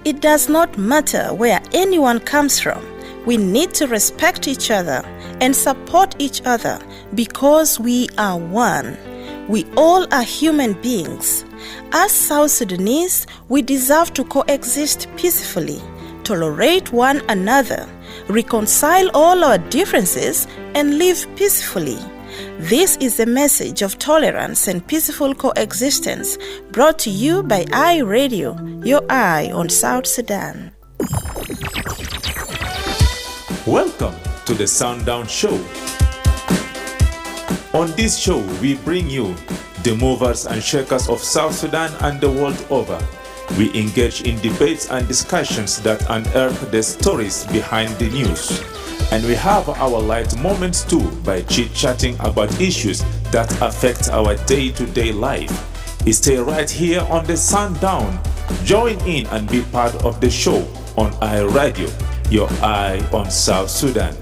It does not matter where anyone comes from. We need to respect each other and support each other because we are one. We all are human beings. As South Sudanese, we deserve to coexist peacefully, tolerate one another, reconcile all our differences, and live peacefully. This is a message of tolerance and peaceful coexistence brought to you by iRadio, your eye on South Sudan. Welcome to the Sundown Show. On this show, we bring you the movers and shakers of South Sudan and the world over. We engage in debates and discussions that unearth the stories behind the news. And we have our light moments too by chit-chatting about issues that affect our day-to-day life. Stay right here on the Sundown. Join in and be part of the show on iRadio, your eye on South Sudan.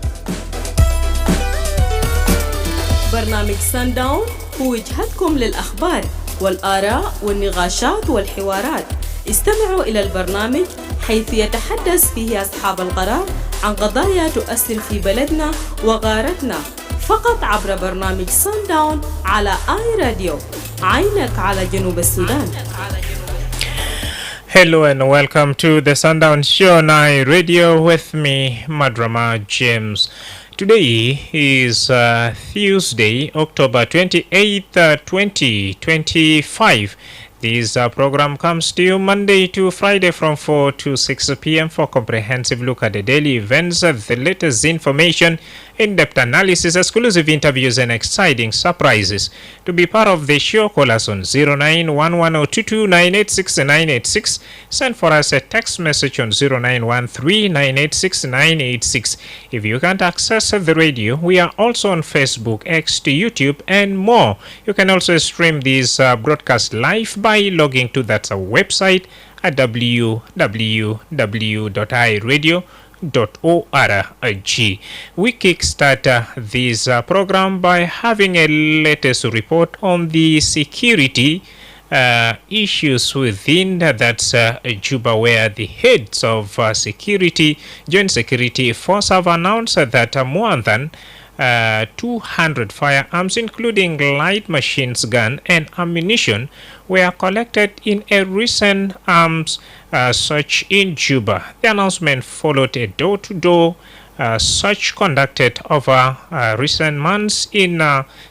برنامج سانداون هو وجهتكم للأخبار والآراء والنقاشات والحوارات. استمعوا إلى البرنامج حيث يتحدث فيه أصحاب القرار عن قضايا تؤثر في بلدنا وغارتنا، فقط عبر برنامج سانداون على آي راديو، عينك على جنوب السودان. Hello and welcome to the Sundown Show on iRadio with me, Madrama James. Today is Tuesday, October 28th, 2025. This program comes to you Monday to Friday from 4 to 6 p.m. for comprehensive look at the daily events, the latest information, in-depth analysis, exclusive interviews, and exciting surprises. To be part of the show, call us on 0911-22986-986. Send for us a text message on 0913-986-986. If you can't access the radio, we are also on Facebook, X, to YouTube, and more. You can also stream this broadcast live by logging to that website at www.iradio.org. We kickstart this program by having a latest report on the security issues within that's Juba, where the heads of joint security force have announced that more than 200 firearms, including light machine gun and ammunition, were collected in a recent arms search in Juba. The announcement followed a door-to-door search conducted over recent months in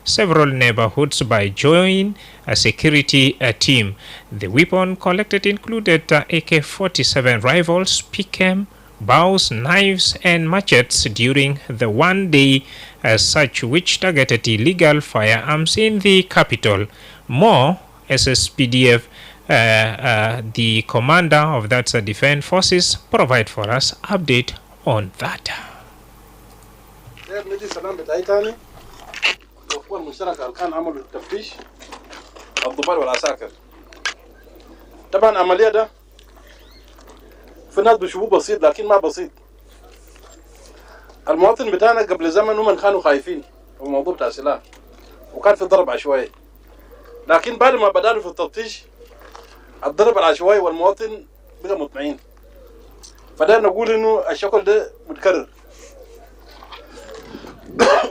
several neighborhoods by joint security team. The weapon collected included AK-47 rifles, PKM, bows, knives, and machetes during the one-day search which targeted illegal firearms in the capital. More, SSPDF, the commander of that defense forces, provide for us update on that. طبعا عملية ده في ناس بيشوفوه بسيط لكن ما بسيط. المواطن بتاعنا قبل زمن هم كانوا خايفين في الموضوع بتاع السلاح وكان في ضرب عشوائي، لكن بعد ما بدأنا في التفتيش الضرب العشوائي والمواطن بقى مطمئن. فده نقول انه الشكل ده متكرر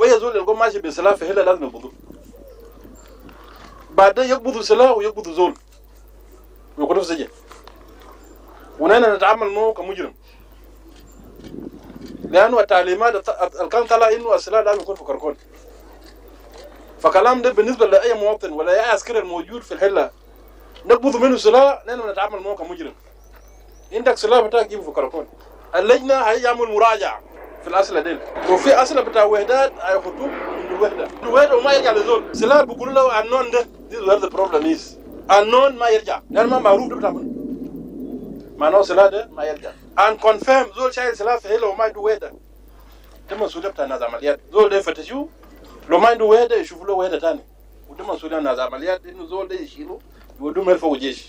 ويزول يلقوا ماشي بسلاح في هلا لازم يقبضوه. بعد يقبضوا سلاح ويقبضوا زول ويقولوا في سجن، ونحن نتعامل معه كمجرم لأنه التعليمات الكلام طلع إنه السلاح لازم يكون في كركون. فكلام ده بالنسبة لأي مواطن ولا أي عسكري الموجود في الحلة نقبض منه سلاح، نحن نتعامل معه كمجرم. عندك سلاح بتاعك جيبه في كركون. اللجنة هيعمل مراجعة في الأسئلة دي، وفي أسئلة بتاع وحدات هيخطوه من الوحدة وما يرجع لزول. سلاح بيقولوا له النون ده this is where the problem is. النون ما يرجع لأن ما معروف ده بتاع منه. معناه سلاح ده ما يرجع. and confirm زول شايل سلاح في هلا وما يدو وحدة. ده مسؤولية بتاع ناس عمليات. زول ده يفتشوه لو ما يدو وحدة يشوفوا له وحدة تاني. وده مسؤولية ناس عمليات إنه زول ده يشيله يودوه ملفه وجيش.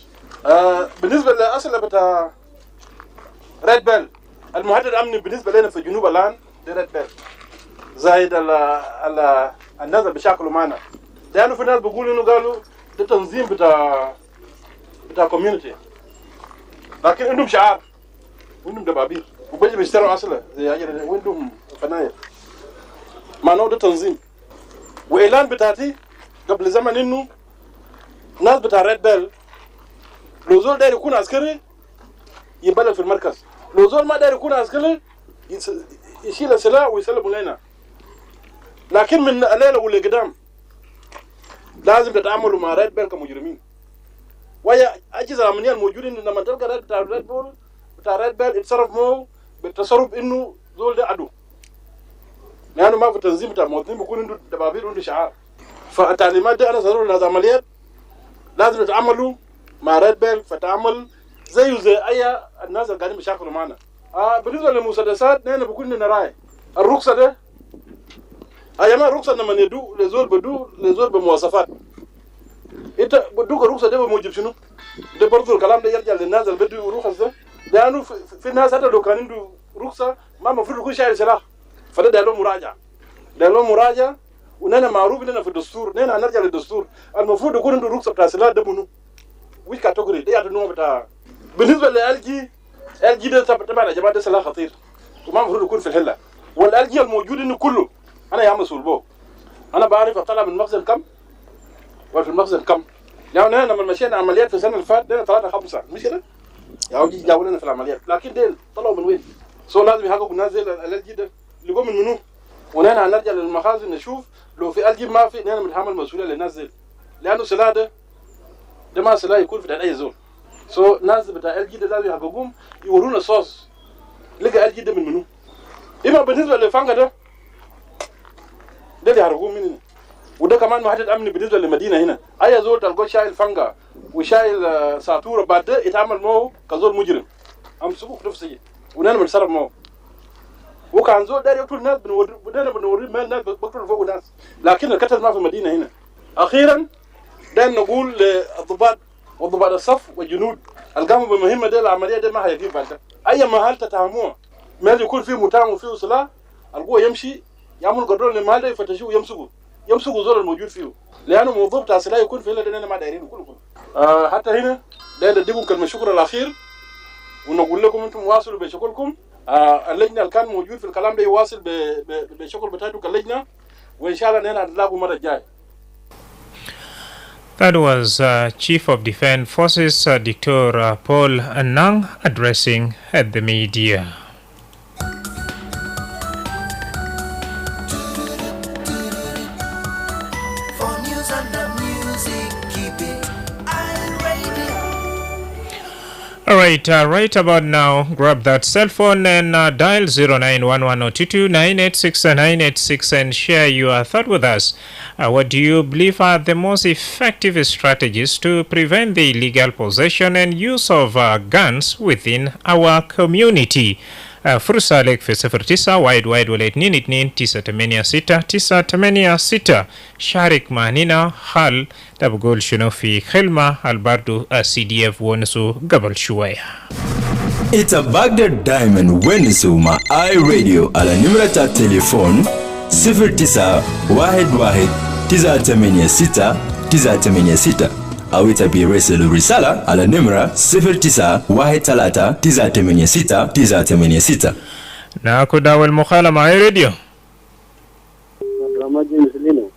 بالنسبة للأسئلة بتاع ريد بيل، المهدد الأمني بالنسبة لنا في جنوب الآن ده ريد بيل. زايد على الناس اللي بيشاكلوا معنا. لأنه في ناس بيقولوا إنه قالوا ده تنظيم بتاع كوميونتي، لكن عندهم شعار وعندهم دبابير وبيجي بيشتروا أصلا زي هاجر وعندهم فناير ما نوع ده تنظيم وإعلان بتاعتي قبل زمن إنه ناس بتاع ريد بيل لو زول داير يكون عسكري يبلغ في المركز لو زول ما داير يكون عسكري يشيل السلاح ويسلموا لنا لكن من الليلة واللي قدام لازم تتعاملوا مع ريد بيل كمجرمين وهي أجهزة أمنية الموجودين لما تلقى ريد بيل يتصرف معه بالتصرف إنه زول ده عدو لأنه ما في تنظيم بتاع المواطنين بيكون عنده دبابير وعنده شعار فالتعليمات دي أنا ضروري لهذه العمليات لازم يتعاملوا مع ريد بيل فتعامل زي أي الناس اللي قاعدين بيشاكلوا معنا بالنسبة للمسدسات نحن بيكون لنا راي الرخصة ده أيام الرخصة لما يدو لزول بمواصفات أنت بدوك الرخصة ده بموجب شنو؟ ده برضو الكلام ده يرجع للناس اللي بدوا رخص ده لأنه في ناس حتى لو كان عنده رخصة ما المفروض يكون شايل سلاح فده ده له مراجعة ونحن معروف لنا في الدستور نحن هنرجع للدستور المفروض يكون عنده رخصة بتاع سلاح ده منو؟ ويش كاتيجوري ده يعني النوع بتاع بالنسبة لل جي ده طبعا يا جماعة ده سلاح خطير وما المفروض يكون في الحلة والال جي الموجود إنه كله أنا يا مسؤول به أنا بعرف أطلع من مخزن كم وفي المخزن كم يعني أنا لما مشينا عمليات في السنة اللي فاتت ده 3-5 مش كده؟ يا جي جابوا لنا في العمليات لكن ديل طلعوا من وين؟ لازم يحققوا الناس زي ال جي ده اللي جو من منو؟ ونحن هنرجع للمخازن نشوف لو في ال جي ما في نحن بنتحمل مسؤولية للناس زي لأنه السلاح ده ما سلاح يكون في أي زول ناس بتاع ال جي ده لازم يحققوهم يورونا صوص لقى ال جي ده من منو؟ إما بالنسبة للفانجا ده اللي يحرقوه مننا وده كمان محدد أمني بالنسبة للمدينة هنا أي زول تلقى شايل فانجا وشايل ساطورة بعد ده يتعامل معه كزول مجرم أمسكوه في نفسه ونحن بنتصرف معه وكان زول داير يقتل الناس بنوريه مال الناس بقتل فوق الناس لكن القتل ما في المدينة هنا أخيرا داير نقول للضباط وضباط الصف والجنود القاموا بمهمة دي العملية دي ما هيجيب بعد ده أي محل تتهموه ما يكون فيه متهم وفيه سلاح القوة يمشي يعمل قدرون للمحل ده يفتشوه يمسكوا زول الموجود فيه لأنه موضوع بتاع سلاح يكون فيه لأننا ما دايرينه كله حتى هنا داير نديكم كلمة شكر الأخير ونقول لكم أنتم واصلوا بشكركم اللجنة اللي كان موجود في الكلام ده يواصل بشكر بتاعته كاللجنة وإن شاء الله نحن هنلاقوا مرة جاي. That was Chief of Defense Forces Dr. Paul Anang addressing at the media. Alright, right about now, grab that cell phone and dial 0911-022-986 and share your thought with us. What do you believe are the most effective strategies to prevent the illegal possession and use of guns within our community? Fursa lek fi 09 wide wala 22986 sharik manina hal da bugol shino fi khilma albardu CDF wonsu gabal shuwaya. It's a Baghdad Diamond Wenisu ma iRadio ala nimrata telefon 0911-986 au itabiresilu risala ala nimra 0913-986 na kudawal mukhala ma iRadio Madrama James Lino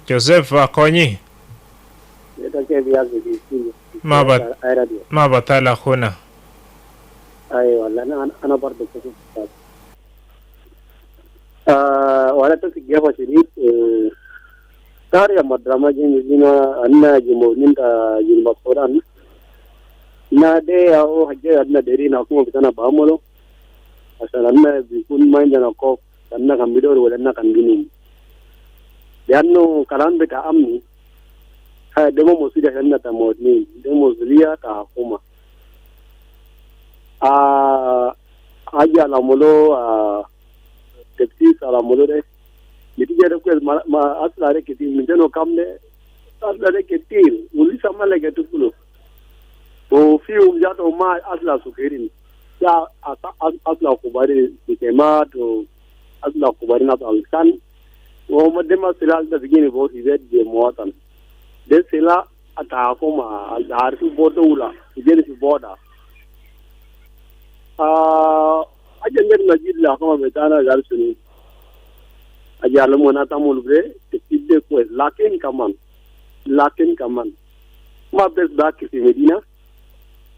Joseph Akonyi ما بطال أخونا أيوة أنا برضه كنت وأنا تسجيل شديد صار يا مدرما جيمس لينو أنا جمونين تا جنب القرآن نادي أو حاجة أنا ديرين أكون بتاعنا بعمله عشان أنا بيكون ما عندنا كوب أنا كم بدور ولا أنا كم جنين لأنه كلام بتاع أمني demo mosida hanna ta modni demo zuliya ta hukuma aja la molo tepsi sala molo de mitije de ko ma aslare ke tin mindeno kamne aslare ke tin uli samale ke tukulo o fiu jato ma asla sukirin ya asla kubari sikema to asla kubari na alkan o madema silal da bigini bo sivet je muatan de sila atafoma al harfi bodula jeni fi boda najid la kama betana garsuni ajala mona tamul bre tidde ko lakin kaman ma bes back fi Medina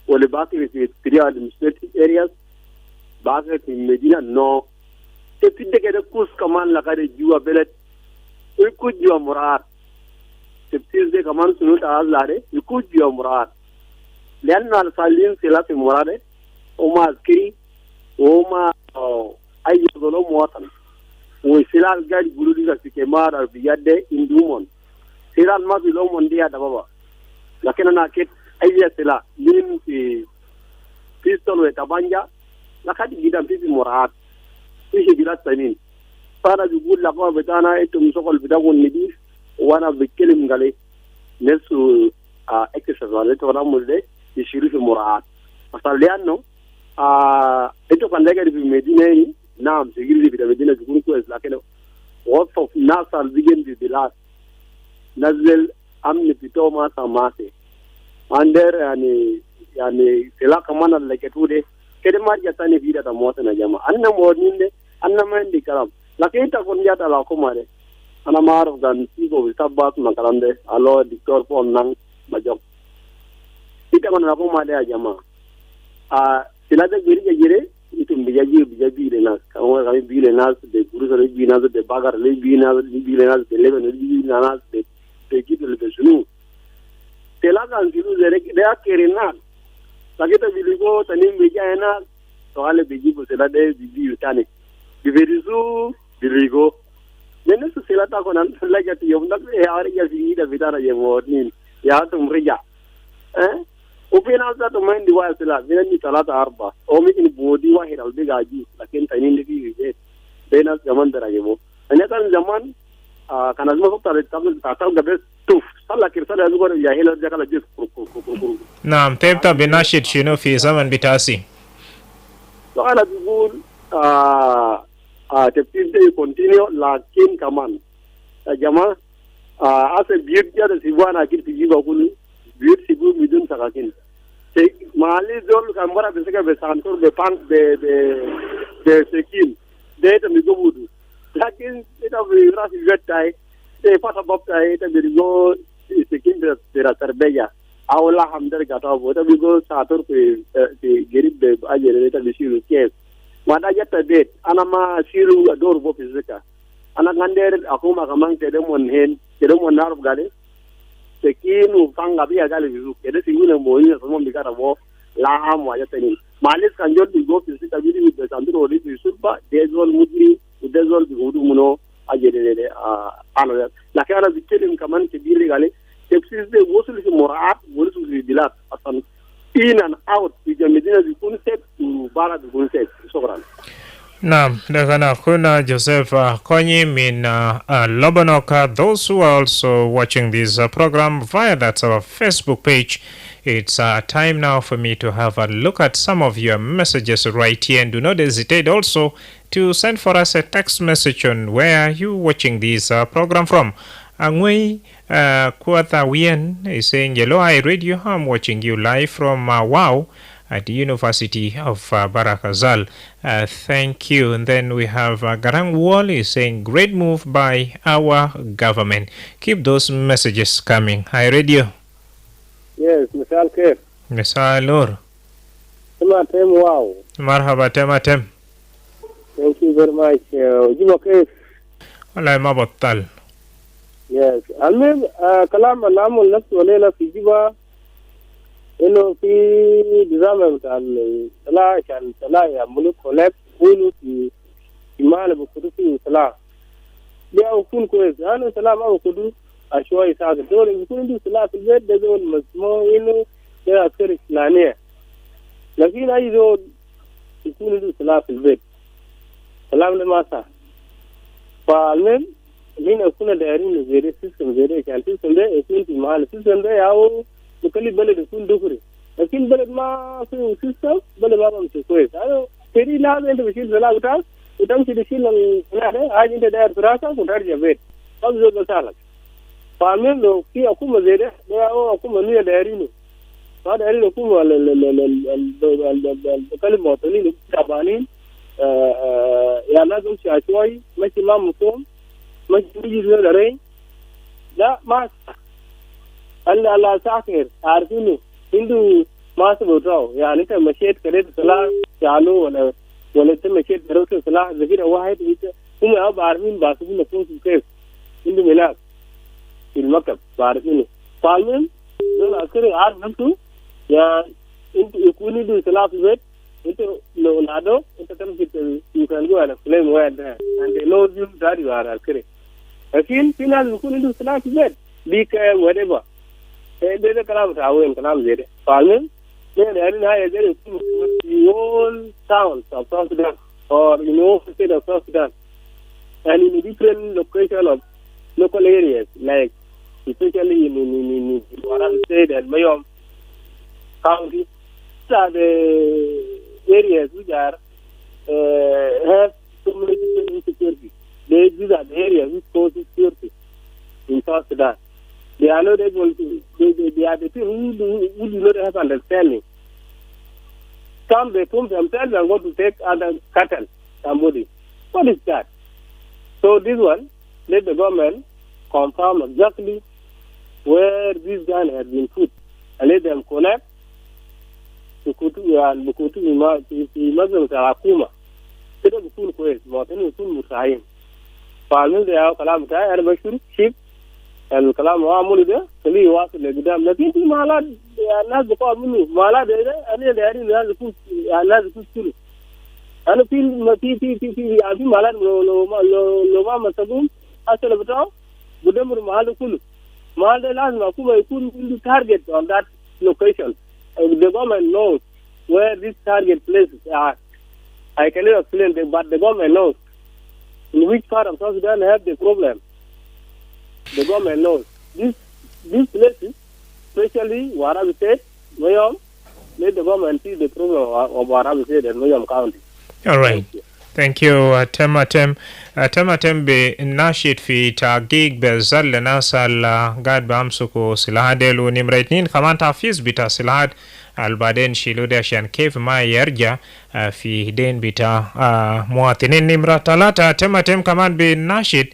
wala back fi three administrative areas back fi Medina no tidde ke kus kaman la kade juwa belet ku juwa murat tidde kaman sunu ta azlare ku juwa murat لأن الصالين سلاسل مرادة وما أذكري وما أي ظلم وطن وسلال قاعد يقولوا لي في كمار بيده إندومون سلال ما بيلومون دي هذا بابا لكن أنا أكيد أي سلال لين في بيستول وتبانجا لكن جدا في مراد في بلاد ثانيين فأنا بقول لك ما بدانا أنتم سوق البداية النديف وأنا بتكلم قالي نفسه exercise ولا مولد يشيلوا في مراد مثلا لأنه أنتوا كان لقى في المدينة نعم سيجري في المدينة يكون كويس لكن وصف الناس البيجن في بلاد نزل أمن بتوع ما سماسه عندر يعني سلا كمان اللي كتوده كده ما جاتني في ده موتنا جماعة أنا مورنين ده أنا ما عندي كلام لكن أنت كون جات على كمارة أنا ما أعرف كان سيبو بيسابات ما كلام ده الله دكتور فون نان majok ita kana ko ma da jama sila da gire itu bijaji le nas kawo ga bi le nas de guru le bi nas de bagar le bi nas de leven le bi nas de kit le sunu tela kan kilu zere de akere na sageta biliko tanim bi jana to ale bi bo sila de bi utane bi verizu biliko nene su sila ta ko nan la jati yom nak e ari ya bi da vidara ye mornin ya tum rija وفينا ذات ما عندي واحد ثلاثة بيني ثلاثة أربعة أو ممكن بودي واحد أو بيجاجي لكن تانيين اللي في بين زمان دراجمو أنا كان زمان كان لازم أفكر تعتمد بس توف صار لك رسالة يقول يا هلا جاك لجيس نعم تبدأ بناشد شنو في زمن بتاسي أنا بقول تبتدي continue لكن كمان جماعة ase biir jada si wana kit fi jiba kulu biir si bu midun sakakin te mali zol kamara be seka be santor be pan be sekin de ta mi gobudu lakin eta bi rasi vetai te pata boptai ta bi go sekin de ra tarbeya awla hamdar gata bo ta bi go sator pe gerib be ajere ta bi siru kes mada jatta de ana ma siru ador bo fizika ana ngander akuma kamang te demon hen kede mo narub gale te kinu fanga biya gale bizu kede singune mo ina so mo bikara mo la amo ya tani malis kan jodi go fi sita bidi be sandro odi fi subba dezol mudri dezol bi hudu muno ajede alo la kana bikelim kaman ke biri gale tepsis de wosul fi muraat wosul fi bilad asan in and out fi medina bi kun set to bara bi kun set shukran Naam, Dagana Kuna Joseph Konyi in Lobanoka. Those who are also watching this program via that's our Facebook page, it's time now for me to have a look at some of your messages right here, and do not hesitate also to send for us a text message on where you watching this program from. Angwei Kuata Wien is saying, hello, I Radio, I'm watching you live from Wow at the University of Barakazal. Thank you. And then we have Garang Wall is saying, great move by our government. Keep those messages coming. Hi, Radio. Yes, Misal Kef. Misal Lur. Tematem, wow. Marhaba, Tematem. Thank you very much. Juba Kef. Walay mabattal. Yes. Almem, kalam alamul nafs walela fi Juba. إنه في نظام بتاع الصلاة كان صلاة يعملوا كولاب يقولوا في مال بكرة في صلاة بيكون كويس أنا صلاة ما بكرة أشوي ساعة دول بيكون عندي صلاة في البيت ده دول مسموع إنه ده أكثر إسلامية لكن أي دول يكون عندي صلاة في البيت صلاة لما صار فالمهم هنا كنا دايرين زي سيستم زي كان سيستم ده يكون في مال سيستم ده ياو وكل بلد يكون دغري لكن بلد ما في سيستم بلد ما بمشي كويس انا تري لازم انت بتشيل زلاله بتاعك وتمشي تشيل الهذا عادي انت داير في راسك وترجع بيت ما بزول بتاعك فالمهم لو في حكومه زي ده او حكومه نيه دايرينه هذا اللي حكومه الكلمه المواطنين تعبانين يا لازم شوي ماشي ما مفهوم ماشي يجي غير رين لا ما الله ساكر عارفينه عنده ما سبوتراو يعني انت مشيت كده صلاح شالو ولا انت مشيت دروت صلاح ذكر واحد هم اب عارفين باسبون نفوس كيف عنده ملاك في المكتب عارفينه فالمهم دول عسكري عارف نفسه يا انت يكون عنده صلاح في البيت انت لو نادو انت تمشي you can go and claim where there and they know you that you are عسكري لكن في ناس بيكون عنده صلاح في البيت بيك whatever ده كلام تعاون كلام زي ده فالمهم يعني هاي زي في all towns of South Sudan or in all state of South Sudan and in different location of local areas like especially in Waran State and Mayom County. These are the areas which are have so many insecurity. These are the areas which cause insecurity in South Sudan. They are not able to. They are the people who do not have understanding. Some they form themselves and want to take other cattle, somebody. What is that? So this one, let the government confirm exactly where this gun has been put and let them connect to Bukutu Muslim Sarakuma. They don't full quest, but any full Musaim. Farming they have Kalamata and Bashir, sheep, and Kalama Mulida, the Lee was in the dam. The people Malad, they are not the Palmu, Malad, and they are in the school. And the people, I think Malad, Loma Masabum, Asalabata, Budamur Malakulu. Malad Makuma couldn't target on that location. The government knows where these target places are. I cannot explain them, but the government knows in which part of South Sudan have the problem. The government knows. These places, especially Warabi State, Mayom, let the government see the problem of Warabi State and Mayom County. All right. Thank you Tematem. Tematem be nashid fi taqiq bezal nasal قاعد بامسكوا سلاح ديل ونمرتين كمان تحفيز بتاع سلاح البعدين شيلو ده عشان كيف ما يرجع في دين بتاع مواطنين. نمرة 3 تمتم كمان بناشد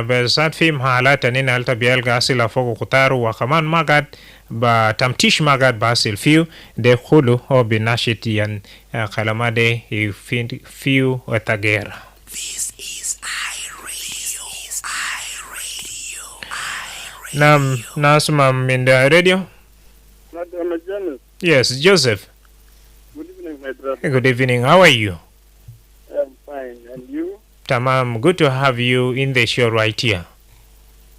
بالذات في محلات انين هلتا بيلقى اسئله فوق قطار وكمان ما قاعد بتمتيش ما قاعد باسل فيو ده خلو هو بناشد ين كلمات ده فيو وتغير. نعم نسمع من الراديو. Madrama James. Yes, Joseph. Good evening, my brother. Good evening. How are you? I'm fine. And you? Tamam, good to have you in the show right here.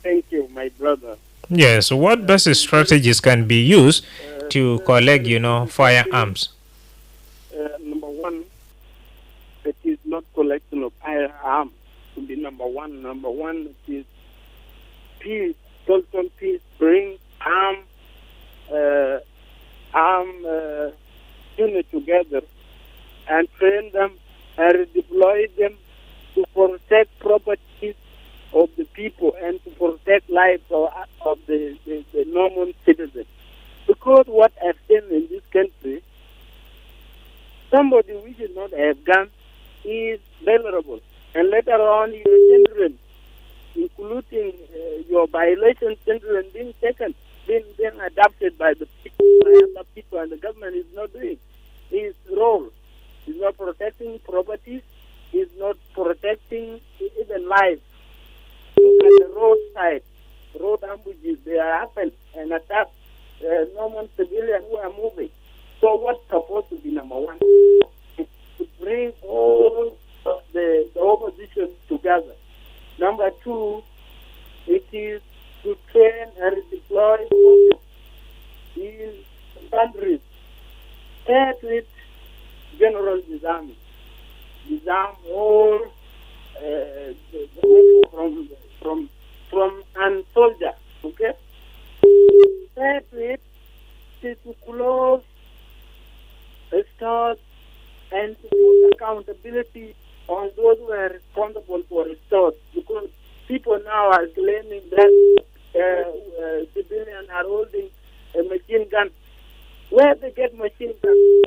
Thank you, my brother. Yes, what best strategies can be used to collect, firearms? Number one, it is not collection of firearms to be number one. Number one is peace, total peace, bring arm unit together and train them and deploy them to protect properties of the people and to protect lives of the normal citizens. Because what I've seen in this country, somebody who should not have guns is vulnerable. And later on, your children, including your violation children, being taken, being adopted by the people, and the government is not doing his role. He's not protecting properties. He's not protecting even life. Look at the roadside, road ambushes, they are happen and attack normal civilians who are moving. So what's supposed to be number one? Is to bring all of the opposition together. Number two, it is to train and deploy forces in countries. Start with general disarming. Disarm all from and soldier. Okay. Start with to close stores and to put accountability on those who are responsible for stores, because people now are claiming that civilians are holding a machine gun. Where they get machine guns?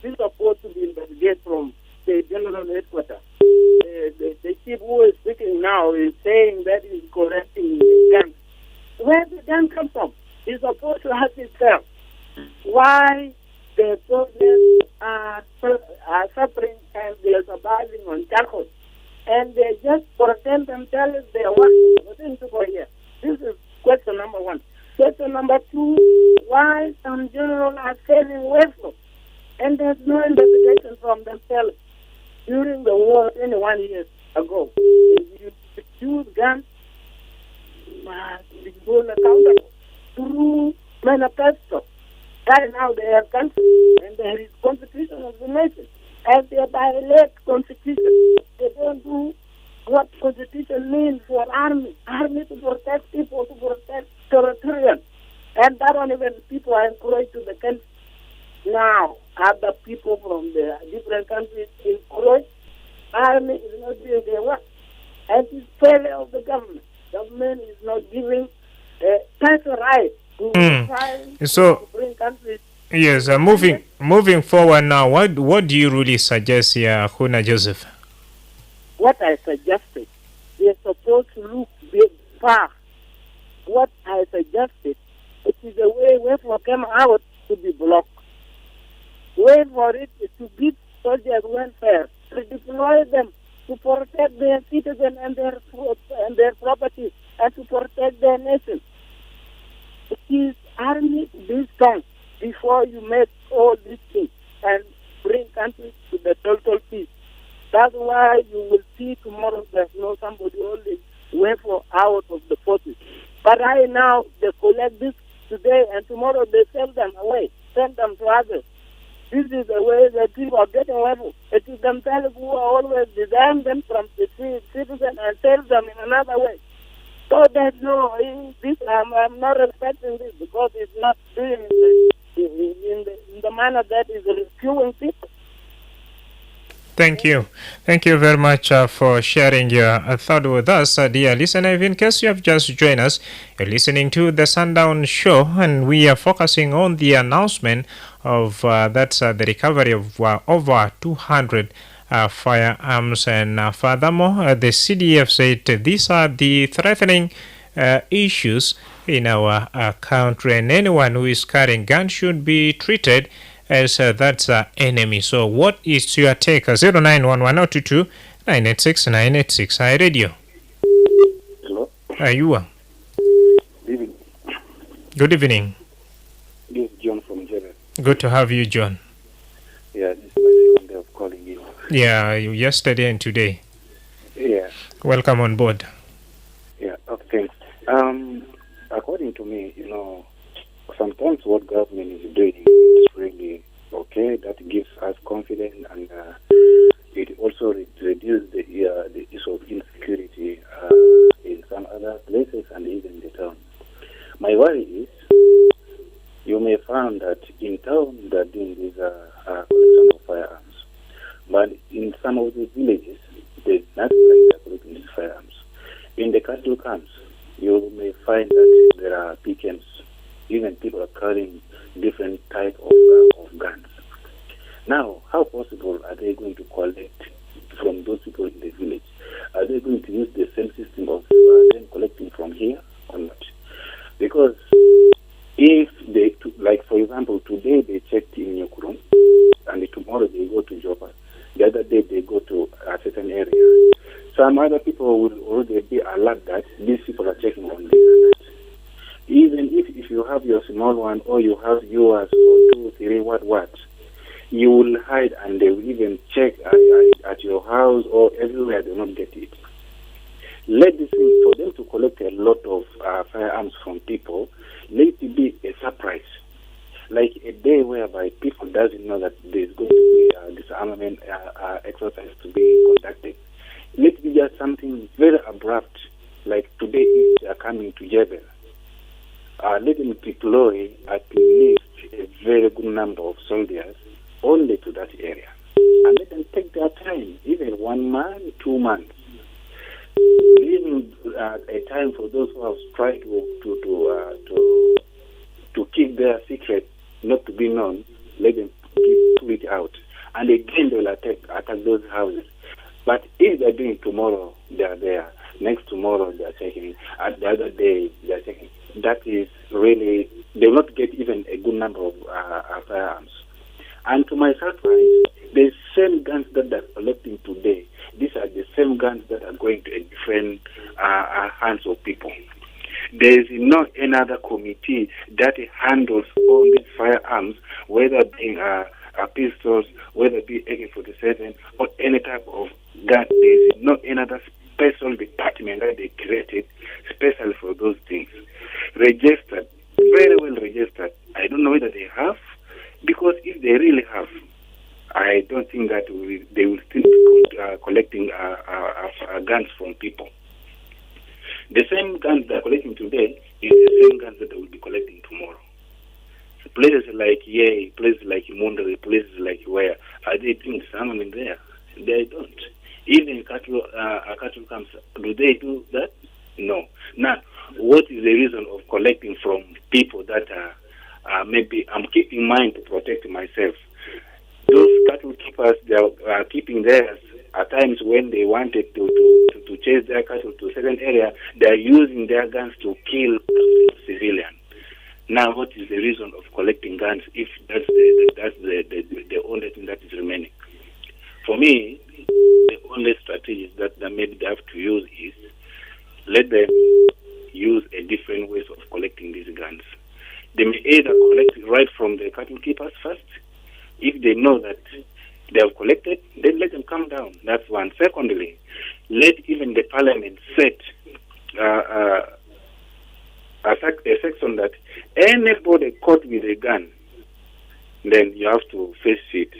This is supposed to be investigated from the general headquarters. The chief who is speaking now is saying that he's collecting guns. Where did the gun come from? He's supposed to ask himself why the soldiers are suffering and they are surviving on charcoal. And they just pretend themselves they are working. Nothing to go here. This is question number one. Question number two, why some generals are selling weapons? And there's no investigation from themselves. During the war 21 years ago, if you use guns, it's accountable through manifesto. Right now they have country and there is constitution of the nation. And they violate constitution. They don't do what constitution means for army. Army to protect people, to protect territorial. And that one even people are encouraged to the country. Now, other people from the different countries encouraged. Army is not doing their work. And it's failure of the government. Government is not giving such a right to So, bring countries. yes, moving forward now, what do you really suggest here, Huna Joseph? What I suggested, they're supposed to look big far. What I suggested, it is a way for come out to be blocked. Way for it is to give soldiers welfare, to deploy them, to protect their citizens and their property, and to protect their nation. It is army to be strong before you make all these things and bring countries to the total peace. That's why you will see tomorrow there's no somebody only way for out of the forces. But right now they collect this today and tomorrow they sell them away, send them to others. This is the way that people are getting weapons. It is themselves who are always design them from the citizen and sell them in another way. So there's no, I'm not respecting this because it's not doing in the manner that is rescuing people. Thank you. Thank you very much for sharing your thought with us, dear listener. In case you have just joined us, you're listening to the Sundown Show, and we are focusing on the announcement of the recovery of over 200 firearms. And furthermore, the CDF said these are the threatening issues in our country, and anyone who is carrying guns should be treated as that's enemy. So what is your take? 0911 986 986. Hi, radio. Hello. You are. Evening. Good evening. This is John from Jeddah. Good to have you, John. Yeah, this is my second day of calling you. Yeah, yesterday and today. Yeah. Welcome on board. Yeah, okay. According to me, sometimes what government is doing is really okay. That gives us confidence, and it also reduces the issue of insecurity in some other places and even the town. My worry is you may find that in town they're doing this collection of firearms, but in some of the villages there's nothing like that collecting these firearms. In the cattle camps, you may find that there are pickets. Even people are carrying different type of guns. Now, how possible are they going to collect from those people in the village? Are they going to use the same system of them collecting from here or not? Because if they, like for example, today they checked in Yokurum, and tomorrow they go to Juba, the other day they go to a certain area. Some other people will already be alert that these people are checking on this and that. Even if you have your small one or you have yours or 2, 3, what, you will hide and they will even check at your house or everywhere. They will not get it. Let this thing, for them to collect a lot of firearms from people, let it be a surprise. Like a day whereby people doesn't know that there's going to be disarmament exercise to be conducted. Let it be just something very abrupt, like today if they are coming to Jebel. Let them deploy at least a very good number of soldiers only to that area. And let them take their time, even 1 month, 2 months. Leaving a time for those who have tried to keep their secret not to be known, let them pull it out. and again they will attack those houses. But if they're doing tomorrow, they are there. Next tomorrow, they are checking. At the other day, they are checking. That is really, they will not get even a good number of firearms. And to my surprise, the same guns that they're collecting today, these are the same guns that are going to a different hands of people. There is no another committee that handles all these firearms, whether being pistols, whether it be AK-47 or any type of gun. There is no another special department that they created special for those things. Registered, very well registered. I don't know whether they have, because if they really have, I don't think that they will still be collecting guns from people. The same guns they're collecting today is the same guns that they will be collecting tomorrow. So places like Yei, places like Mundari, places like where are they doing something in there? They don't. Even cattle camps, do they do that? No. Now, what is the reason of collecting from people that maybe I'm keeping in mind to protect myself? Those cattle keepers, they are keeping theirs. At times when they wanted to chase their cattle to a certain area, they are using their guns to kill civilians. Now, what is the reason of collecting guns if that's the only thing that is remaining? For me, the only strategy that maybe they have to use is let them use a different ways of collecting these guns. They may either collect it right from the cattle keepers first. If they know that they have collected, then let them come down. That's one. Secondly, let even the parliament set a section that anybody caught with a gun, then you have to face it.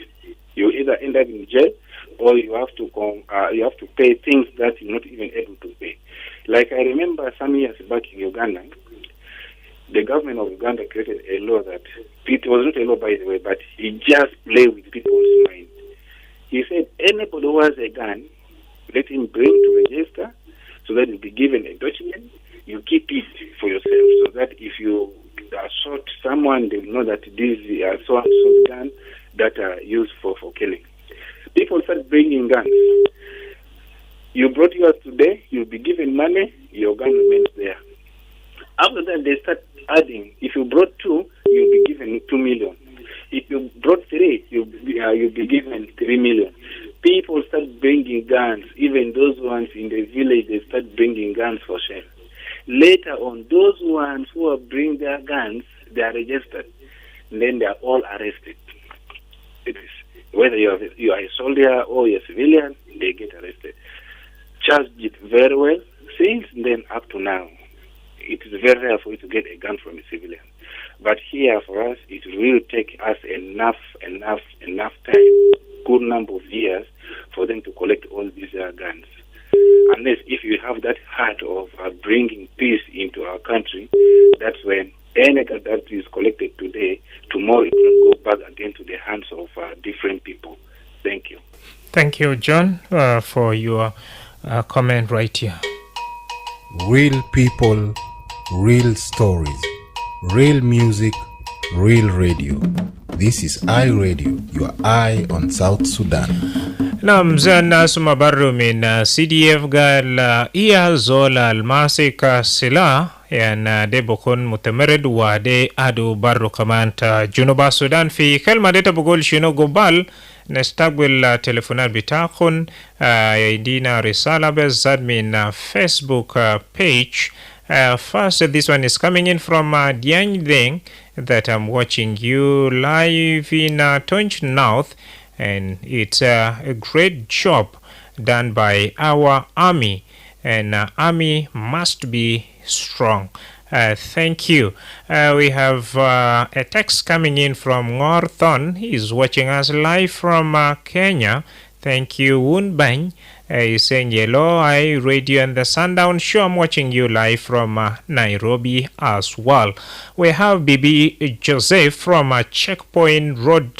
You either end up in jail, or you have to pay things that you're not even able to pay. Like I remember some years back in Uganda, the government of Uganda created a law that, it was not a law by the way, but he just played with people's mind. He said anybody who has a gun, let him bring to register, so that he'll be given a document. You keep it for yourself, so that if you assault someone, they will know that these are so-and-so gun that are used for killing. People start bringing guns. You brought yours today, you'll be given money, your gun remains there. After that, they start adding. If you brought 2, you'll be given 2 million. If you brought 3, you'll be given 3 million. People start bringing guns. Even those ones in the village, they start bringing guns for sale. Later on, those ones who are bringing their guns, they are registered. And then they are all arrested. It is. Whether you are a soldier or you're a civilian, they get arrested. Charged it very well. Since then up to now, it is very rare for you to get a gun from a civilian. But here for us, it will take us enough time, good number of years, for them to collect all these guns. Unless if you have that heart of bringing peace into our country, that's when any gun that is collected today, tomorrow it will go back again to the hands of different people. Thank you. Thank you, John, for your comment right here. Real people, real stories, real music, real radio. This is iRadio, your eye on South Sudan. Naam, zana sumabaru min CDF gal iya zola almasika sila yan debokon mutamered wa de adu barru kamanta Junuba Sudan fi kalma deta bugol shino gobal nestaqbil telefonat bitakun yidina risala bezad min Facebook page. First, this one is coming in from Diang Deng, that I'm watching you live in Tonj North, and it's a great job done by our army, and army must be strong. Thank you. We have a text coming in from Ngorthon. He's watching us live from Kenya. Thank you, Wunbang. He's saying, hello, iRadio and the Sundown Show. I'm watching you live from Nairobi as well. We have Bibi Joseph from Checkpoint Road,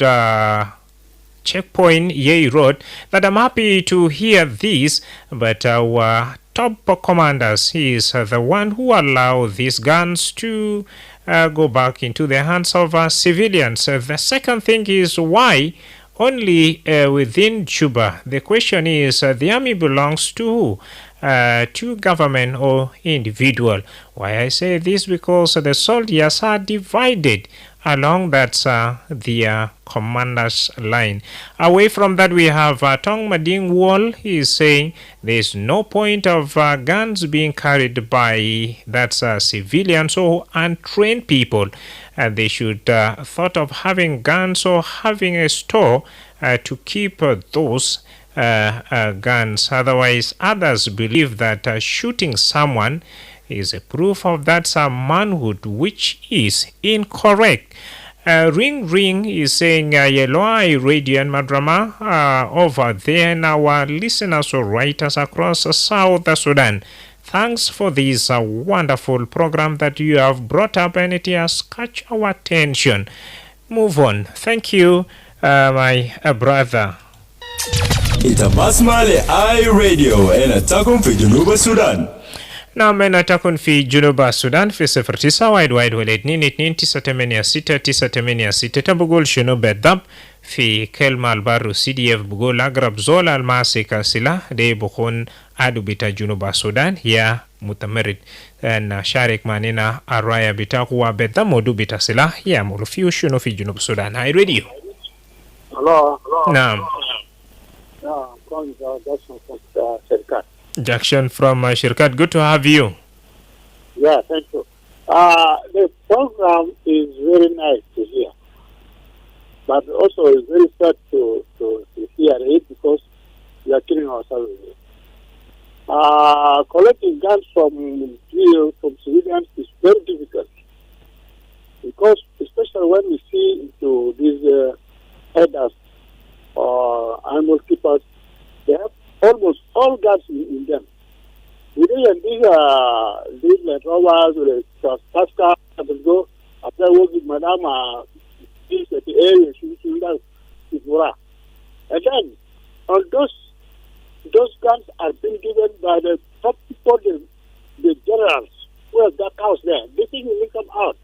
Checkpoint Yei Road, that I'm happy to hear this, but our top commanders, he is the one who allow these guns to go back into the hands of civilians. The second thing is, why only within Juba. The question is, the army belongs to government or individual. Why I say this? Because the soldiers are divided along that the commander's line. Away from that, we have Tong Mading Wall. He is saying there is no point of guns being carried by civilians or untrained people. They should thought of having guns or having a store to keep those guns. Otherwise, others believe that shooting someone is a proof of that manhood, which is incorrect. Ring is saying Yellow Eye Radio and Madrama over there, and our listeners or writers across South Sudan. Thanks for this wonderful program that you have brought up, and it has catch our attention. Move on. Thank you, my brother. Itabasmale iRadio inatakum fi Junuba Sudan. Na mena takun fi Junuba Sudan fi 09 wide walid 296 tabugul shunu bedab fi kelma albaru CDF bugul agrab zola almasika sila de bukun adu bita Junuba Sudan ya mutamarid na sharik manina araya bita kuwa bedam modu bita sila ya mulufiu shunu fi Junuba Sudan. Hi radio. Hello. Naam. Jackson from Shirkat. Good to have you. Yeah, thank you. The program is very nice to hear, but also it's very sad to hear it because we are killing ourselves. Collecting guns from civilians is very difficult because, especially when we see into these herders or animal keepers, they have almost all guns in them. We didn't these like robbers or Pascal go after working with Madrama at the area and then all those guns are being given by the top people, the generals who have that house there. This thing will come out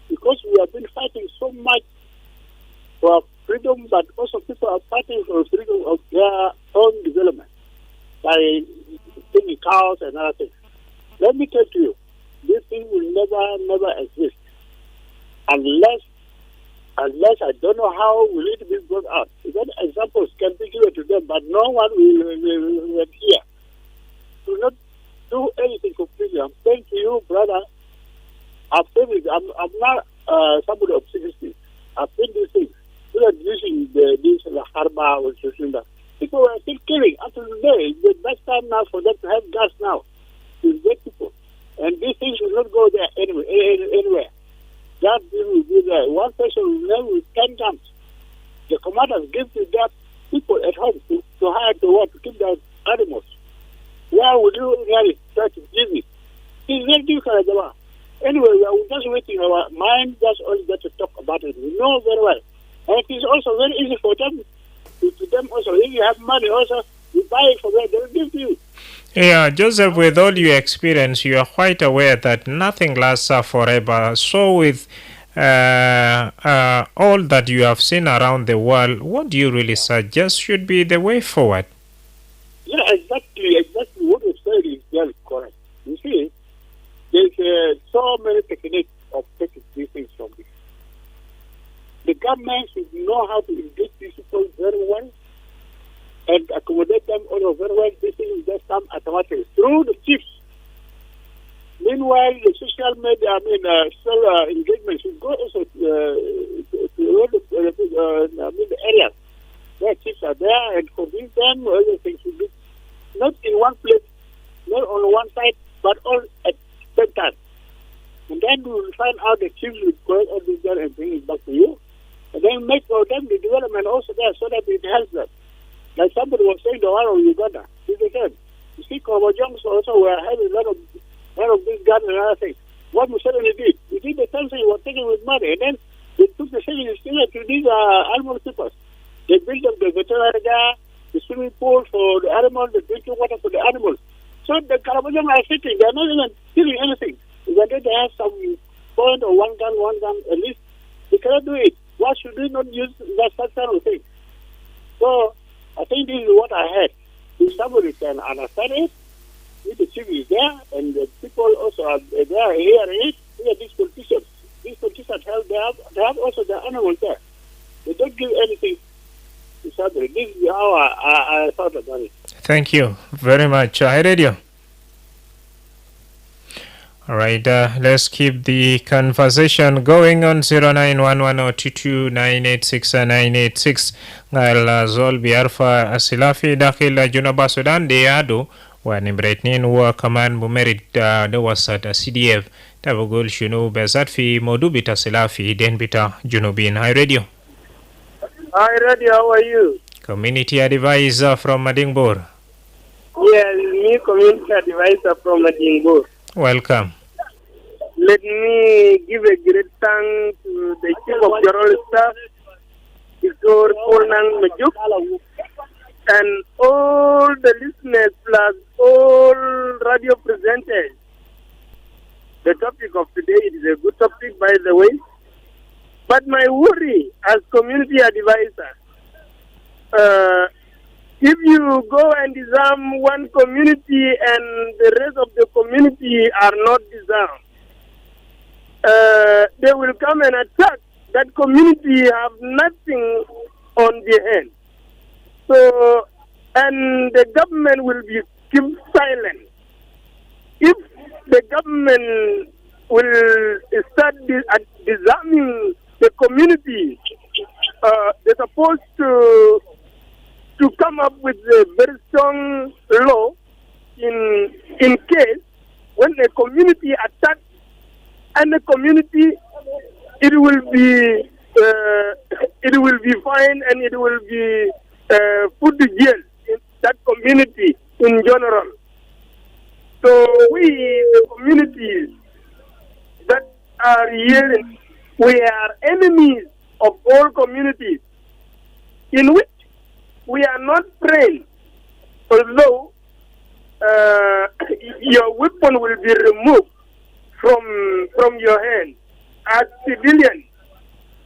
because we have been fighting so much for freedom, but also people are fighting for freedom of their own development by taking cows and other things. Let me tell you, this thing will never exist unless I don't know how will it be brought out. Even examples can be given to them, but no one will hear. Do not do anything completely. I'm saying to you, brother, I'm not somebody of 60. I've seen these things. We are using this harba or Shushinda. People are still killing until today. It's the best time now for them to have gas now to get people. And these things will not go there anywhere. That will be there. One person will live with 10 guns. The commanders give to their people at home to hire to keep their animals. Why would you really try to give it? It's very difficult. Anyway, we are just waiting. Our mind just only get to talk about it. We know very well. And it is also very easy for them. To them also, if you have money also, you buy it for them, they will give to you. Yeah, Joseph, with all your experience, you are quite aware that nothing lasts forever. So with all that you have seen around the world, what do you really suggest should be the way forward? Yeah, exactly what you said is very correct. You see, there's so many techniques of taking these things from this. The government should know how to engage these people very well and accommodate them all very well. This thing will just come automatically through the chiefs. Meanwhile, the social media, social engagement should go also to all the areas where chiefs are there and convince them everything should be not in one place, not on one side, but all at the same time. And then we will find out the chiefs will collect all this and bring it back to you. And then make for them the development also there so that it helps them. Like somebody was saying, the one of Uganda, it's the same. You see, Komojongs also were having a lot of these guns and other things. What Mussolini did, he did the same thing, he was taking with money, and then they took the same instead to these animal keepers. They built up the veterinary there, the swimming pool for the animals, the drinking water for the animals. So the Karamojong are sitting, they are not even killing anything. Even though they have some point or one gun, at least they cannot do it. Why should we not use that kind of thing? So I think this is what I heard. If somebody can understand it, if the chief is there and the people also are there hearing it, hear these politicians. These politicians they have also their animals there. They don't give anything to somebody. This is how I thought about it. Thank you very much. Hi, Radio. All right, let's keep the conversation going on 0911022986 ngal zol biarfa asilafi dakil junaba Sudan de ado wa nimretnin wa kaman bumerit de wasat CDF tabugol shunu bezat fi modu bita silafi den bita junubin. Hi, Radio. Hi, Radio, how are you? Community advisor from Madingbor. Yes, me community advisor from Madingbor. Welcome. Let me give a great thanks to the Chief of General Staff, Dr. Polnang Majuk, and all the listeners plus all radio presenters. The topic of today is a good topic, by the way. But my worry as community advisor, if you go and disarm one community and the rest of the community are not disarmed, they will come and attack that community, have nothing on their hand. So, and the government will be keep silent. If the government will start disarming the community, they're supposed to come up with a very strong law in case when a community attacks and the community, it will be fine and it will be put to jail in that community in general. So we, the communities that are here, we are enemies of all communities, in which we are not trained, although your weapon will be removed from your hand as civilian,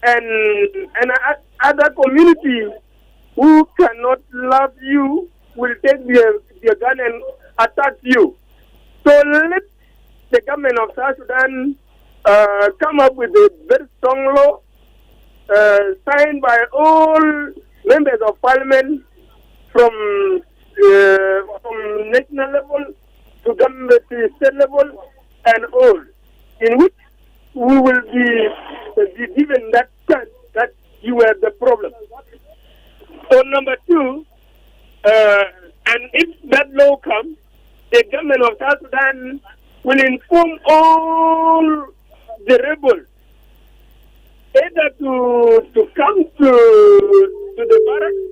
and other communities who cannot love you will take their gun and attack you. So let the government of South Sudan come up with a very strong law signed by all members of parliament from national level to government to state level and all, in which we will be given that chance that you are the problem. So number two, and if that law comes, the government of South Sudan will inform all the rebels either to come to the barracks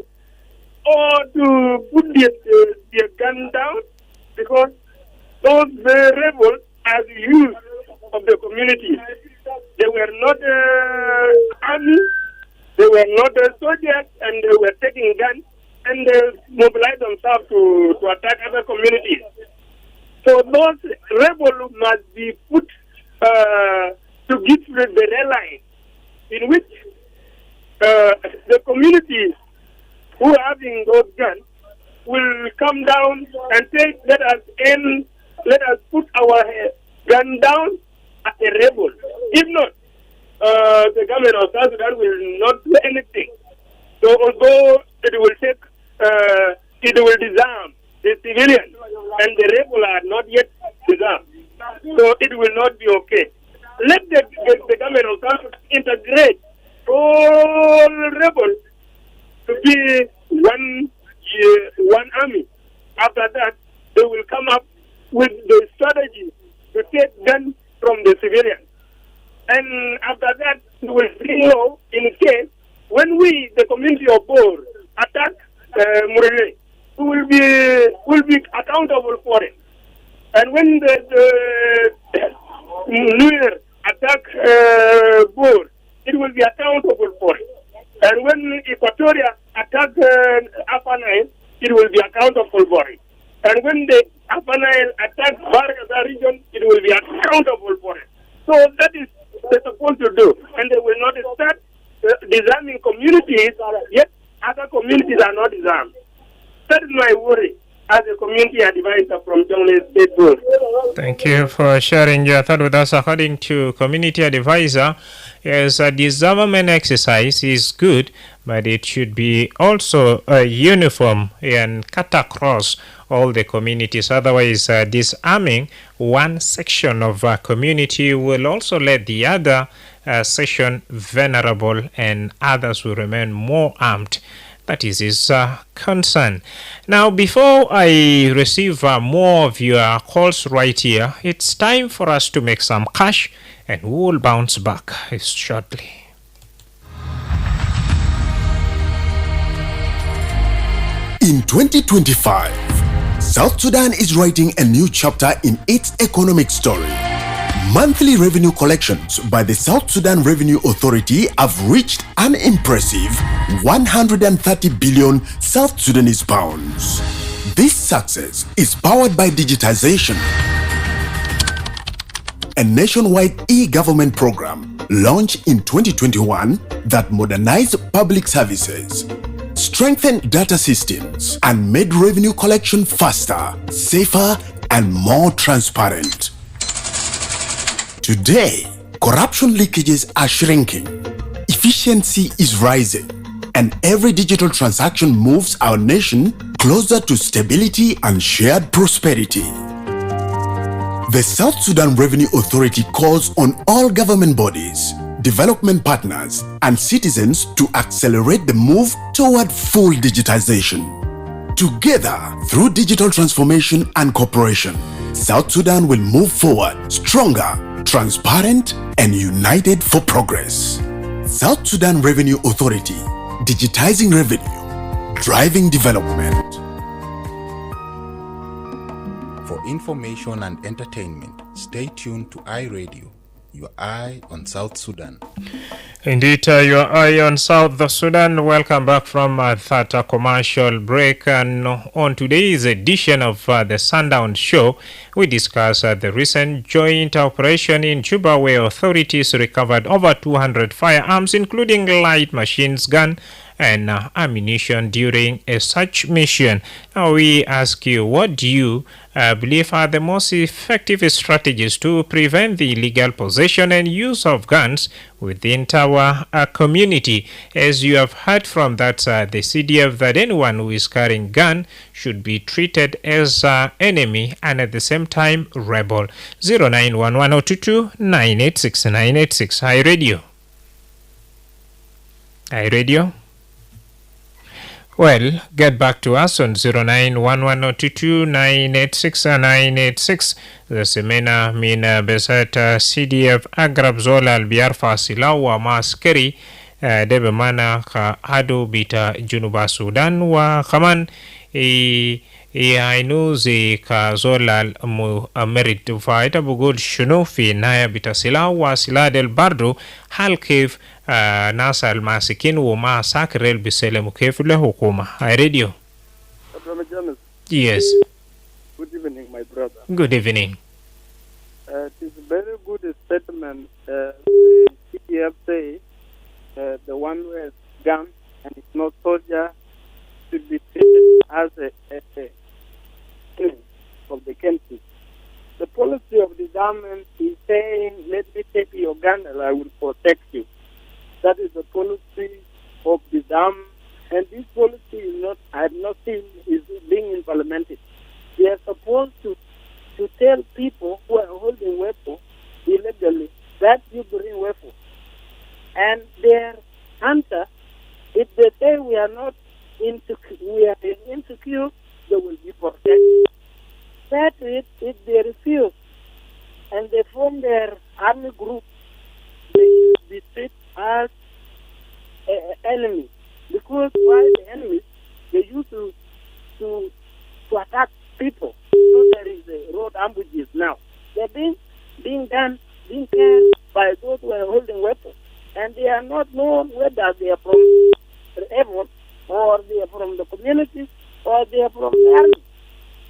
or to put their gun down, because those rebels are the youth of the community. They were not army, they were not soldiers, and they were taking guns and they mobilized themselves to attack other communities. So those rebels must be put to give the red line, in which the communities who are having those guns will come down and say, let us put our gun down at a rebel. If not, the government of South Sudan will not do anything. So although it will disarm the civilians, and the rebels are not yet disarmed, so it will not be okay. Let the government of South Sudan integrate all rebels to be one army. After that, they will come up with the strategy to take guns from the civilians. And after that, we will bring law in case when we, the community of Bor, attack Murele, we will be accountable for it. And when the Nuer attack Bor, it will be accountable for it. And when Equatoria attack Upper Nile, it will be accountable for it. And when the Upper Nile attack Bargaza region, it will be accountable for it. So that is what they're supposed to do. And they will not start disarming communities, yet other communities are That is my worry as a community advisor from Jonglei State Board. Thank you for sharing your thought with us. According to community advisor, yes, a disarmament exercise is good, but it should be also uniform and cut across all the communities. Otherwise, disarming one section of a community will also let the other section vulnerable, and others will remain more armed. That is his concern. Now, before I receive more of your calls right here, it's time for us to make some cash, and we will bounce back shortly. In 2025, South Sudan is writing a new chapter in its economic story. Monthly revenue collections by the South Sudan Revenue Authority have reached an impressive 130 billion South Sudanese pounds. This success is powered by digitization, a nationwide e-government program launched in 2021 that modernized public services, strengthened data systems, and made revenue collection faster, safer, and more transparent. Today, corruption leakages are shrinking, efficiency is rising, and every digital transaction moves our nation closer to stability and shared prosperity. The South Sudan Revenue Authority calls on all government bodies, development partners, and citizens to accelerate the move toward full digitization. Together, through digital transformation and cooperation, South Sudan will move forward stronger, transparent, and united for progress. South Sudan Revenue Authority, digitizing revenue, driving development. For information and entertainment, stay tuned to iRadio, your eye on South Sudan. Indeed, your eye on South Sudan. Welcome back from that commercial break. And on today's edition of the Sundown Show, we discuss the recent joint operation in Juba, where authorities recovered over 200 firearms, including light machines gun and ammunition during a search mission. Now we ask you, what do you believe are the most effective strategies to prevent the illegal possession and use of guns within our community? As you have heard from that the CDF, that anyone who is carrying gun should be treated as enemy and at the same time rebel. 0911-022-986-986. Hi Radio. Hi Radio. Well, get back to us on 0911-022-986-986. The Semena Mina Besat CDF Agrab Zola Albiarfa Silawa Maskeri Debe Mana Ka Ado Bita Junuba Sudan wa Kaman ainuzi ka Zola Merit Faita Bugul Shunufi Naya Bita Silawa Sila del Bardo Halkif nasa almasikin wama sakrel bisele mukefule hukuma. Hi Radio. Madrama James. Yes. Good evening, my brother. Good evening. It is a very good statement. The CDF say the one who has gun and is not soldier should be treated as a enemy of the country. The policy of the government is saying, let me take your gun and I will protect you. That is the policy of the dam, and this policy is not, I have not seen is being implemented. They are supposed to tell people who are holding weapons illegally that you bring weapons. And their answer, if they say we are not insecure, they will be protected. That is, if they refuse and they form their army group, they should be treated as enemy, because while the enemies they used to attack people, so there is a road ambushes now. They're being carried by those who are holding weapons, and they are not known whether they are from everyone or they are from the community or they are from the army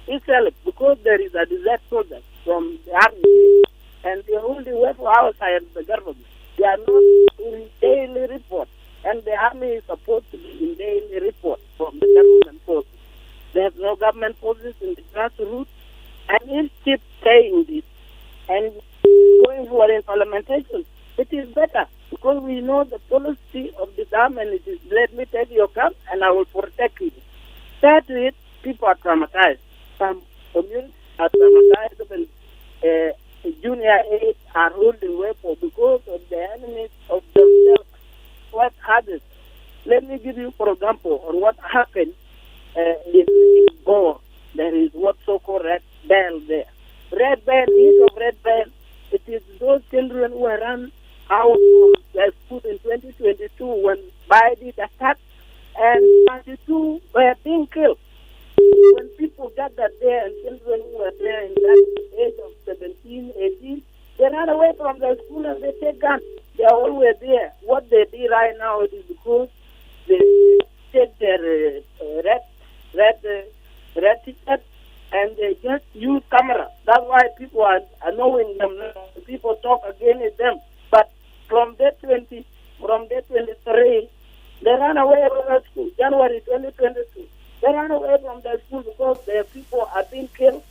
itself, because there is a desert soldier from the army and they are holding weapons outside the government. They are not in daily report, and the army is supposed to be in daily report from the government forces. The no government forces in the grassroots. And if keep saying this and going for implementation, it is better because we know the policy of the government is let me take your gun and I will protect you. That is, people are traumatized. Some communities are traumatized when junior age are holding weapons because of the enemies of themselves. What others? Let me give you, for example, on what happened in Goa. There is what so-called red bell there. Red bell, use of red bell, it is those children who run out of their school in 2022 when Biden attacked and 22 were being killed. When people gathered there and children who were there in that age of 17, 18, they ran away from their school and they take guns. They are always there. What they do right now is because they take their red t-shirt and they just use camera. That's why people are knowing them now. People talk against them. But from day 23, they ran away from their school. January 2022. They ran away from their school because their people are being killed,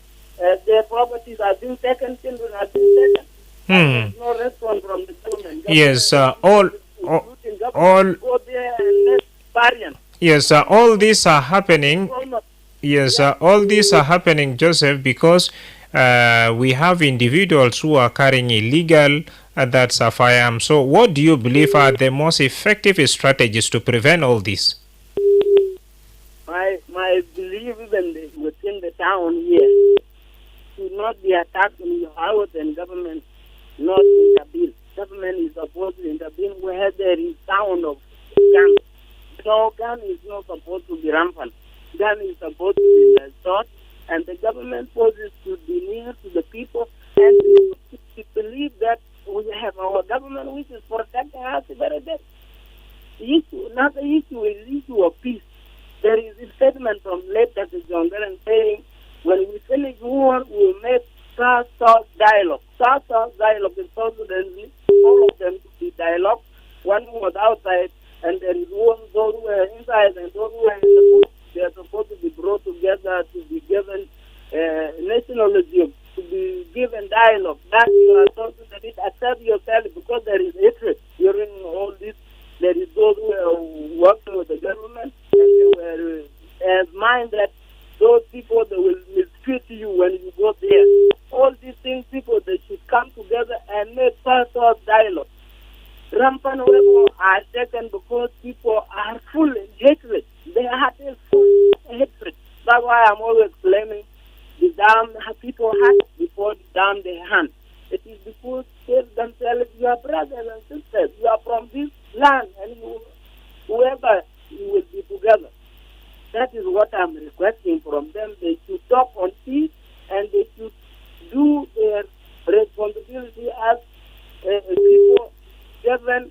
their properties are being taken, children are being taken. There's no response from the government. Yes, all go there and let variants. Yes, all these are happening. Yes, all these are happening, Joseph, because we have individuals who are carrying illegal that's a firearm. So what do you believe are the most effective strategies to prevent all this? My belief even within the town here should not be attacked in your house and government not intervene. Government is supposed to intervene where there is sound of gun. No, gun is not supposed to be rampant. Gun is supposed to be restored, and the government forces should be near to the people, and we believe that we have our government which is protecting us very good. Another issue is the issue of peace. There is a statement from late Dr. John Garen saying, when we finish war, we will make South-South dialogue. South-South dialogue is South Sudan, all of them to be dialogue. One was outside, and there is one, those who are inside and those who are in the booth. They are supposed to be brought together to be given nationalism, to be given dialogue. That you are supposed to accept yourself because there is hatred during all this. There is those who are working with the government and they were as mind that those people they will mistreat you when you go there. All these things, people they should come together and make personal dialogue. Rampant weapons are taken because people are full in hatred. Their heart is full in hatred. That's why I'm always claiming the damn people heart before the damn their hand. It is because they themselves, you are brothers and sisters. You are from this land, and whoever you will be together. That is what I'm requesting from them. They should talk on peace, and they should do their responsibility as people given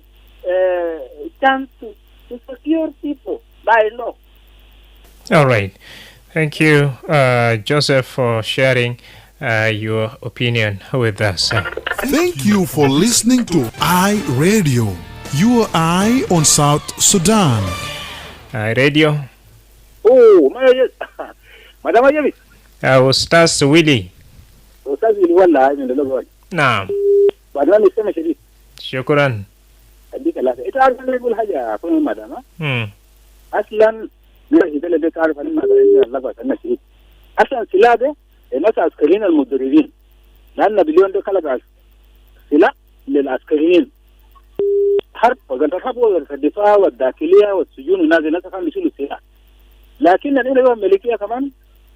chance to secure people by law. All right. Thank you, Joseph, for sharing your opinion with us. Thank you for listening to iRadio. You are I on South Sudan. iRadio. Oh, Madrama James. Ustaz Willy. Ustaz Willy والله من اللغة. نعم. بعد ما نسمع شديد. شكرا. أديك الله. أنت عارف أنا أقول حاجة أكون مدام. أصلاً نحن بلد تعرف أن مدام اللغة أنا شديد. أصلاً سلاده الناس عسكريين المدربين. لأن بليون ده خلق سلاح للعسكريين. حرب وقد رحبوا الدفاع والداخلية والسجون والناس الناس كانوا يشيلوا سلاح. لكن الإنه يوم ملكية كمان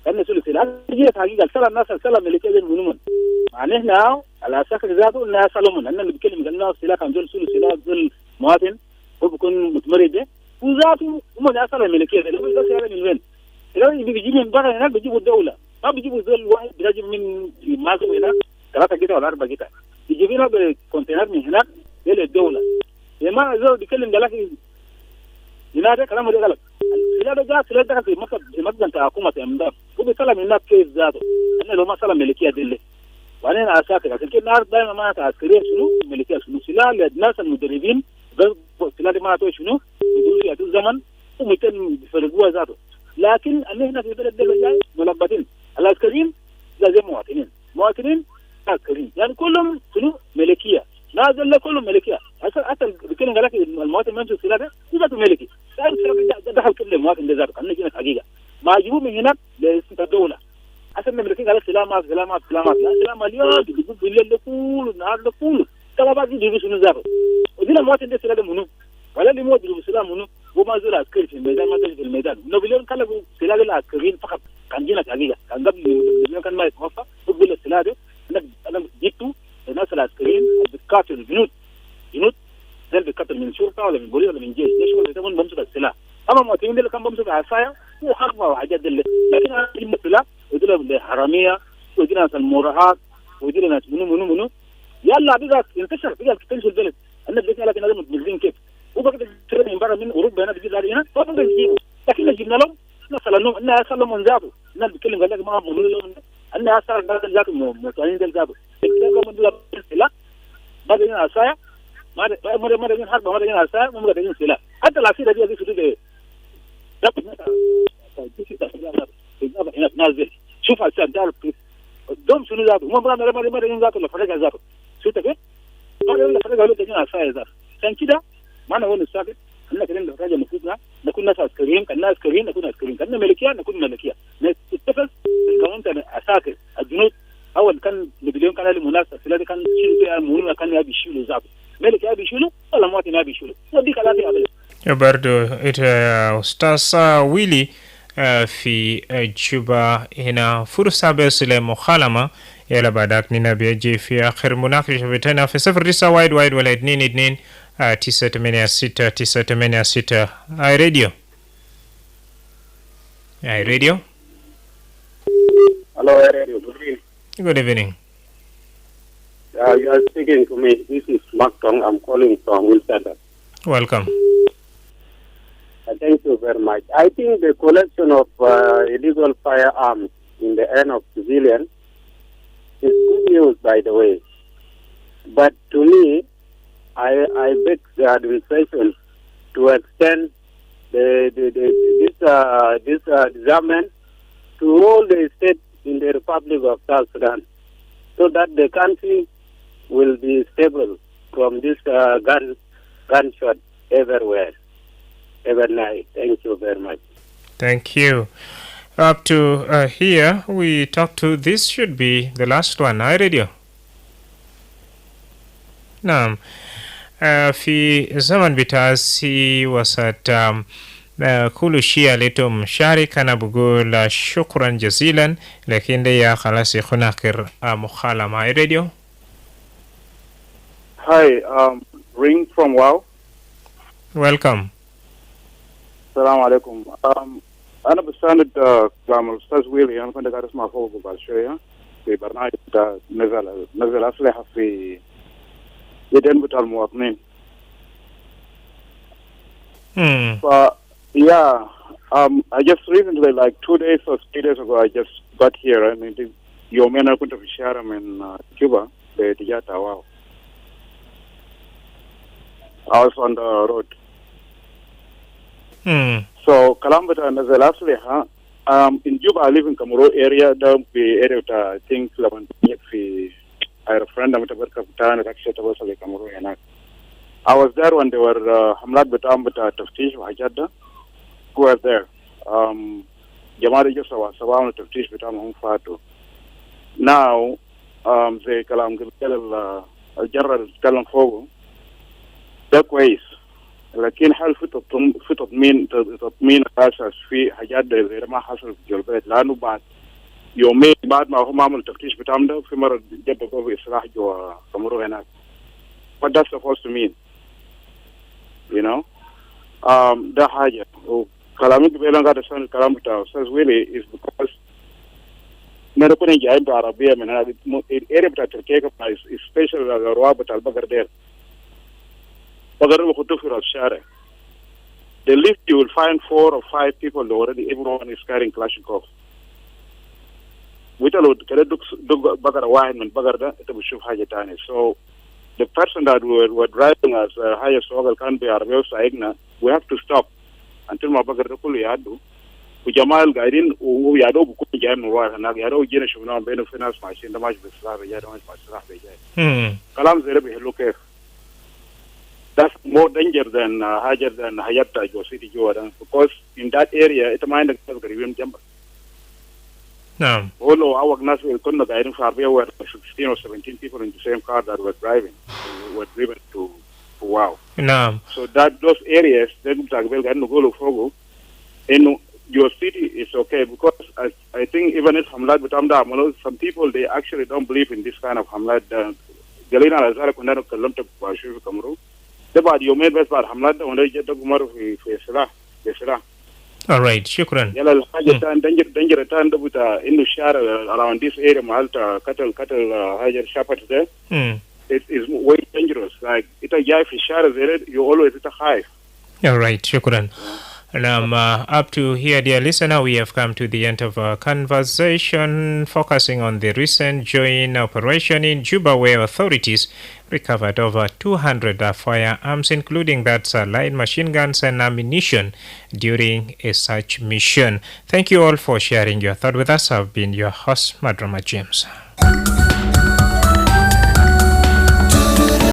كان يشيلوا سلاح. هي حقيقة السلام الناس السلام ملكية زي المنومن. معناه هنا على أساس ذاته الناس سلمون. أننا بنتكلم عن الناس سلاح كان جل سلو سلاح ذل مواطن هو بيكون متمرد. وذاته هم الناس سلام ملكية. لو بس هذا من وين؟ لو بيجي من برا هناك بيجيبوا الدولة. ما بيجيبوا ذل واحد بيجي من مازو هناك 3 كده ولا 4 كده. يجيبينه بكونتينر من هناك للدولة. ما زود بيكلم دلوقتي هذا كلامه ده غلط. السلاح ده جاء سلاح ده في مكتب حكومة امداد هو بيسلم الناس كيف ذاته أنا لو ما سلم ملكية دي وأنا عساكر عشان كده الناس دائما ما عسكرية شنو ملكية شنو سلاح للناس المدربين بس سلاح ما توي شنو يقولوا يا الزمن وممكن يفرقوها ذاته لكن هنا في بلد ده جاي ملبطين العسكريين زي مواطنين عسكريين يعني كلهم شنو ملكيه نازل كلهم ملكيه حتى بيتكلم قال لك المواطن ما يمشي السلاح ده ذاته ملكي دخل كل المواطن ده ذاته كان هنا حقيقه ما يجيبوه من هنا للدوله عشان الملكيه قال سلامات سلام اليوم بيجيبوا بالليل ده كله النهار ده كله طلبات يجيبوا شنو ذاته ودينا المواطن ده سلاح ده منو ولا اللي موجود بالسلام منو هو ما زال عسكري في الميدان ما زال في الميدان نابليون كلموا سلاح العسكريين فقط كان جينا حقيقه كان قبل نابليون كان ما يتوفى يقول السلاح ده انا جبته الناس العسكريين بتقاتل الجنود زي بيقاتل من شرطه ولا من بوليس ولا من جيش ليش هو يسمون بمسك السلاح اما المواطنين اللي كان بمسك عصايه هو حربه وحاجات دي لكن انا السلاح ودول الحراميه ودول ناس المراهات ودول ناس منو يلا بقى انتشر بقى تنشر البلد الناس بيقول لك انا متمزين كيف وبقى تشتري من برا من اوروبا هنا بيجي هنا ما بقى يجيبوا لكن جبنا لهم مثلا انها صار من ذاته الناس بيتكلم قال لك ما هم لهم انها صار ذاته متوانين ذاته من دول السلاح ما بين عصايه ما بين حرب ما بين عصايه ما بين سلاح حتى العصيده دي في دي هنا نازل شوف عشان تعرف دوم شنو ذاته ما بين ذاته ولا فرق ذاته شفت كيف ما بين فرق ولا بين عصايه ذاته عشان كده ما أنا أقول الساكت إحنا كنا نحتاج نفوسنا نكون ناس عسكريين كنا عسكريين نكون عسكريين كنا ملكية نكون ملكية نتفق القانون كان عساكر الجنود أول كان نابليون كان له مناسبة سلاح كان يشيلوا فيها المهم كان يبي يشيلوا ذاته ملك يبي يشيلوا ولا مواطن يبي يشيلوا ودي كلام يعمل برضو أستاذ ويلي في جوبا هنا فرصة بس لمخالمة يلا بعدك نبيجي في آخر مناقشة بتاعنا في 09 وايد ولا 22 986 اي راديو Hello, radio. Good evening. You are speaking to me. This is Mark Tong. I'm calling from Wilson. Welcome. Thank you very much. I think the collection of illegal firearms in the hand of civilians is good news, by the way. But to me, I beg the administration to extend this disarmament to all the states in the Republic of South Sudan, so that the country will be stable from this gunshot everywhere, every night. Thank you very much. Thank you. Up to here, we talk to this should be the last one. Hi, radio. نعم. في زمن بتاعي وسط كل شيء لتم مشارك أنا بقول شكرا جزيلا لكن دي خلاص هناك مخالمة. هاي راديو. Hi, ring from Wow. Welcome. السلام عليكم. أنا بستند كلام الأستاذ ويلي. أنا كنت قاعد أسمع فوق بعد شوية في برنامج نزل أسلحة في يدين بتاع المواطنين. Yeah, I just recently, like 2 days or 3 days ago, I just got here and I think your men are going to be sharing in Juba, the Tijata. Wow. I was on the road. So, Kalambata and the last in Juba, I live in Kamuro area, down the area of, I think, I had a friend, I was there when they were Hamlad Batam Taftish Hajada, who were there. Jamari just was around Taftish Batam Humfatu. Now, the Kalam General Kalam Fogo, that ways. لكن هل فتط مين أساس في حاجات غير ما حصل في البلد لأنه بعد يومين بعد ما هم عملوا تفتيش بتاعهم ده في مرة جابوا في إصلاح جوا كامورو هناك. What that's supposed to mean, you know? ده حاجة. وكلامي قبل أن قاعد أسمع الكلام بتاع أستاذ ويلي is because نحن كنا جايين بعربية من هذا الإيريا بتاع تركيا كمان especially الرواب بتاع البقر ده. The list you will find 4 or 5 people already. Everyone is carrying Kalashnikov. So the person that were driving us highest level can be we have to stop until my bagar وجمال قاعدين ويا دوب بكون جاي من ورا هناك يا دوب جينا شفناهم بينهم في ناس ماشيين ده ماشي بالسلاح بيجاي ده ماشي بالسلاح بيجاي كلام زي ده بيحلو كيف that's more danger than حاجة than حياة جو سيتي جوا because in that area إنت ما عندك ناس قريبين جنبك نعم ولو أوق ناس كنا قاعدين في عربية were 16 or 17 people in the same car that were driving were driven to wow نعم so that those areas they look like قاعدين نقولوا فوقه إنه your city is okay because I think even if Hamlad بتعمل ده some people they actually don't believe in this kind of Hamlad قالينا على ذلك كنا كلمت بشوف كامرو ده بعد يومين بس بعد Hamlad ده ونرجع ده مرة في سلاح all right شكرا يلا الحاجة تان danger تان ده بتا إنه الشارع around this area محل كتل حاجة شابت ده it is way dangerous like إنت جاي في الشارع زي you always إنت خايف all right شكرا And up to here, dear listener, we have come to the end of our conversation focusing on the recent joint operation in Juba where authorities recovered over 200 firearms, including that light machine guns and ammunition during a search mission. Thank you all for sharing your thought with us. I've been your host, Madrama James.